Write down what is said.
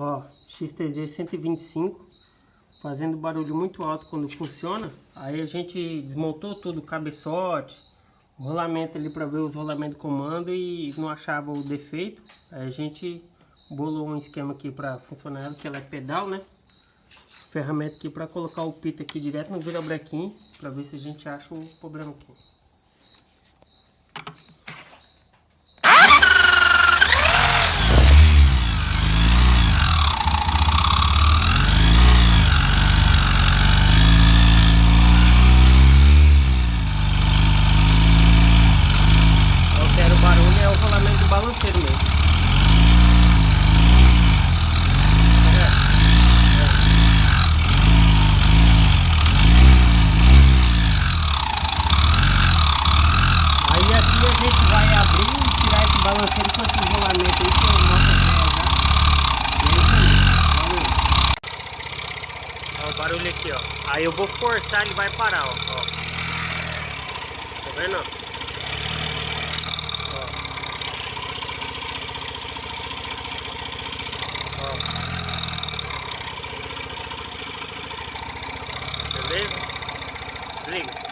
Ó, XTZ 125, fazendo barulho muito alto quando funciona. Aí a gente desmontou tudo, o cabeçote, o rolamento ali para ver os rolamentos de comando e não achava o defeito. Aí a gente bolou um esquema aqui para funcionar ela, que ela é pedal, né? Ferramenta aqui para colocar o pito aqui direto no virabrequim, para ver se a gente acha o problema aqui. Altera o barulho, é o rolamento do balanceiro mesmo. Aí aqui a gente vai abrir e tirar esse balanceiro com esse rolamento aí que eu mostro já. E é isso aí. Valeu. Ó, o barulho aqui, ó. Aí eu vou forçar, ele vai parar, ó. Tá vendo? Ó. Beleza? Liga.